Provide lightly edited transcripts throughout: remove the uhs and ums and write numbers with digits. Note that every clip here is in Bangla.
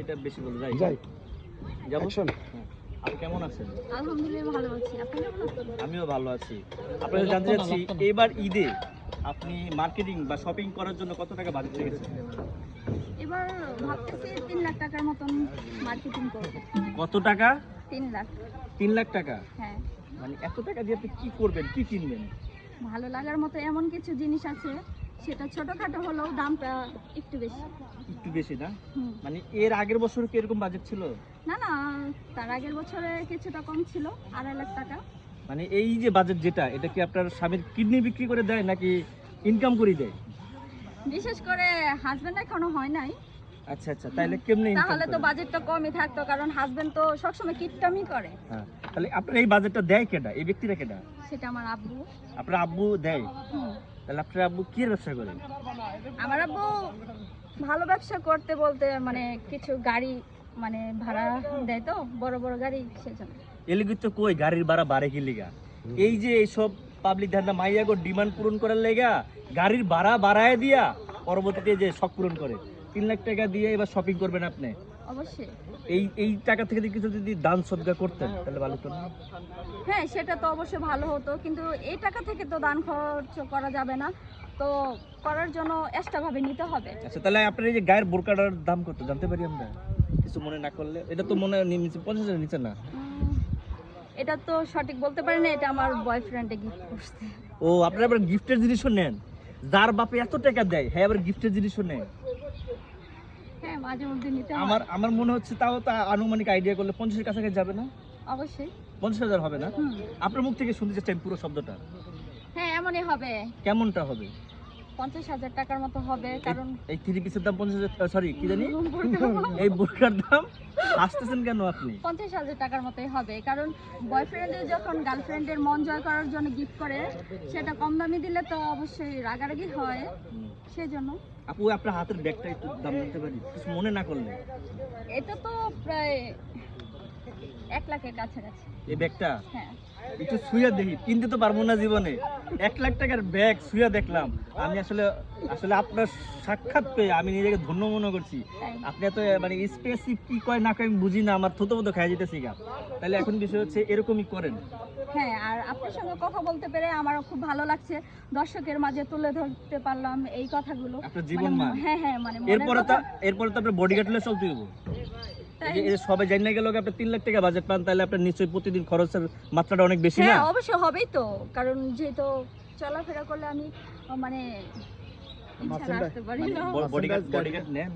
এটা বেশি বলে যাই যাই যাব। অ্যাকশন। আপনি কেমন আছেন? আলহামদুলিল্লাহ ভালো আছি। আপনি কেমন আছেন? আমিও ভালো আছি। আপনাদের জানতে চাচ্ছি এবার ঈদে আপনি মার্কেটিং বা শপিং করার জন্য কত টাকা বাজেট রেখেছেন? এবার ভাবতেছি 3 লাখ টাকার মতন মার্কেটিং করব। কত টাকা? 3 লাখ। 3 লাখ টাকা। হ্যাঁ, মানে এত টাকা দিয়ে আপনি কি করবেন, কি কিনবেন? ভালো লাগার মতো এমন কিছু জিনিস আছে সেটা ছোটখাটো হলেও দামটা একটু বেশি। একটু বেশি না? হুম। মানে এর আগের বছর কি এরকম বাজেট ছিল? না না, তার আগের বছরে কিছুটা কম ছিল, 2.5 লাখ টাকা। মানে এই যে বাজেট যেটা, এটা কি আপনার স্বামীর কিডনি বিক্রি করে দেয় নাকি ইনকাম করে দেয়? বিশেষ করে হাজবেন্ড এখনো হয় নাই, আচ্ছা আচ্ছা, তাহলে কেমনে ইনকাম তাহলে তো করে? বাজেটটা কমই থাকতো, কারণ হাজবেন্ড তো সবসময় কিপটামি করে। হ্যাঁ, তাহলে আপনার এই বাজেটটা দেয় কেডা, এই ব্যক্তিরা কেডা? সেটা আমার আব্বু। আপনার আব্বু দেয়? হুম। তাহলে আপনার আব্বু কি এর ব্যবসা করে? আমার আব্বু ভালো ব্যবসা করতে বলতে মানে কিছু গাড়ি মানে ভাড়া দেয়, তো বড় বড় গাড়ি, সেজন্য। এলিগি তো কই গাড়ির ভাড়া বাড়ে কি লিগা? এই যে এইসব পাবলিক ধান্দা মাইয়াগো ডিমান্ড পূরণ করার লেগা গাড়ির ভাড়া বাড়ায় দিয়া পরবর্তীতে যে শখ পূরণ করে 3 লাখ টাকা দিয়ে এবার শপিং করবেন আপনি। অবশ্যই। এই টাকা থেকে যদি কিছু যদি দান সদকা করতেন তাহলে ভালো হতো না? হ্যাঁ, সেটা তো অবশ্যই ভালো হতো, কিন্তু এই টাকা থেকে তো দান খরচ করা যাবে না, তো করার জন্য এক্সট্রা ভাবে নিতে হবে। আচ্ছা, তাহলে আপনার এই যে গায়ের বোরকাটার দাম কত জানতে পারি আমরা? কিছু মনে না করলে। এটা তো মনে হয় নিচে 50,000 নিচে না? এটা তো সঠিক বলতে পারি না, এটা আমার বয়ফ্রেন্ডে গিফট করছে। ও, আপনারা আবার গিফটের জিনিসও নেন? যার বাপে এত টাকা দেয় হ্যাঁ আবার গিফটের জিনিসও নেয়? হ্যাঁ, মাঝে মধ্যে নিতে হয়। আমার মনে হচ্ছে তাও তা আনুমানিক আইডিয়া করলে 50-এর কাছাকাছি যাবে না? অবশ্যই। 50,000 হবে না? হুম। আপনার মুখ থেকে শুনতে চাচ্ছি পুরো শব্দটা। হ্যাঁ, এমনই হবে। কেমনটা হবে? 50,000 টাকার মতো হবে, কারণ এই 3 পিসের দাম 50,000, সরি কি জানি এই বোরকার দাম? আসতেছেন কেন আপনি? 50,000 টাকার মতোই হবে, কারণ বয়ফ্রেন্ডের যখন গার্লফ্রেন্ডের মন জয় করার জন্য গিফট করে, সেটা কম দামি দিলে তো অবশ্যই রাগারাগি হয়, সেজন্য। আপু, আপনার হাতের ব্যাগটা একটু দাম জানতে পারি কিছু মনে না করলে? এটা তো প্রায় 1 লাখের কাছাকাছি। এই ব্যাগটা হ্যাঁ। একটু ছুঁয়া দেখি, কিনতে তো পারবো না জীবনে। 1 লাখ টাকার ব্যাগ ছুঁয়া দেখলাম আমি, আসলে আসলে আপনার সাক্ষাৎ পেয়ে আমি নিজেকে ধন্য মনে করছি। আপনি এত মানে স্পেসিফিক কি কয় না কয় আমি বুঝি না, আমার থতো মতো খাই যেতেছি গা। তাহলে এখন বিষয় হচ্ছে এরকমই করেন। হ্যাঁ, আর আপনার সঙ্গে কথা বলতে পেরে আমারও খুব ভালো লাগছে, দর্শকের মাঝে তুলে ধরতে পারলাম এই কথাগুলো। আপনার জীবন মান। হ্যাঁ হ্যাঁ, মানে এরপরে তো আপনার বডিগার্ড হলে চলতে হবে। এই যে সবাই জানি না গেল আপনি 3 লাখ টাকা বাজেট পান, তাহলে আপনার নিশ্চয়ই প্রতিদিন খরচের মাত্রাটা অনেক বেশি না? হ্যাঁ, অবশ্যই হবেই তো, কারণ যেহেতু চলাফেরা করলে আমি মানে ইচ্ছা রাখতে পারি না। বডিগার্ড নেন?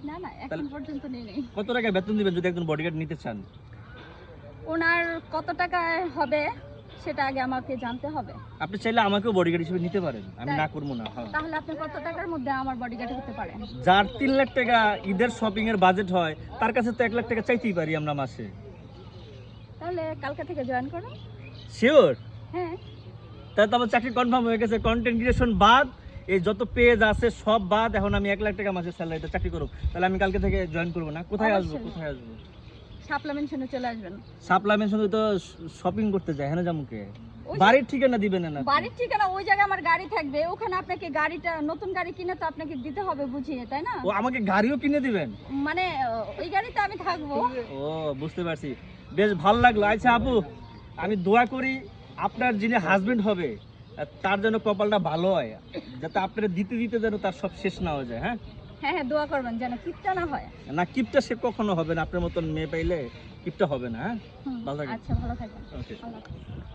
না না, এখন পর্যন্ত নেই। কত টাকা বেতন দিবেন যদি একজন বডিগার্ড নিতে চান? ওনার কত টাকায় হবে সেটা আগে আমাকে জানতে হবে। আপনি চাইলে আমাকেও বডিগার্ড হিসেবে নিতে পারেন, আমি না করবো না। হ্যাঁ, তাহলে আপনি কত টাকার মধ্যে আমার বডিগার্ড হতে পারেন? যার 3 লাখ টাকা ঈদের শপিং এর বাজেট হয় তার কাছে তো 1 লাখ টাকা চাইতেই পারি আমরা মাসে। তাহলে কালকে থেকে জয়েন করুন। শিওর? হ্যাঁ। তাহলে তো আমার চাকরি কনফার্ম হয়ে গেছে। কন্টেন্ট ক্রিয়েশন বাদ, এই যত পেজ আছে সব বাদ, এখন আমি 1 লাখ টাকা মাসে স্যালারিতে চাকরি করব। তাহলে আমি কালকে থেকে জয়েন করবো না? কোথায় আসবো? অবশ্যই। কোথায় আসবো? শাপলা মেনশনে চলে আসবেন। সাপ্লাইমেন্ট শুধু তো শপিং করতে যায়, হ্যাঁ জামুকে ওই বাড়ির ঠিকানা দিবেন না? বাড়ির ঠিকানা ওই জায়গায় আমার গাড়ি থাকবে, ওখানে আপনাকে গাড়িটা নতুন গাড়ি কিনে তো আপনাকে দিতে হবে বুঝিয়ে, তাই না? ও, আমাকে গাড়িও কিনে দিবেন? মানে ওই গাড়িতে আমি থাকবো। ও, বুঝতে পারছি, বেশ ভালো লাগলো। আচ্ছা আপু, আমি দোয়া করি আপনার যিনি হাজবেন্ড হবে তার যেন কপালটা ভালো হয়, যাতে আপনারা দিতে দিতে যেন তার সব শেষ না হয়ে যায়। হ্যাঁ হ্যাঁ হ্যাঁ, দোয়া করবেন যেন কিপটা না হয়। না, কিপটা সে কখনো হবে না, আপনার মতন মেয়ে পাইলে কিপটা হবে না। হ্যাঁ, হুম, ভালো থাকবেন। আচ্ছা, ভালো থাকবেন। ওকে। আল্লাহ হাফেজ।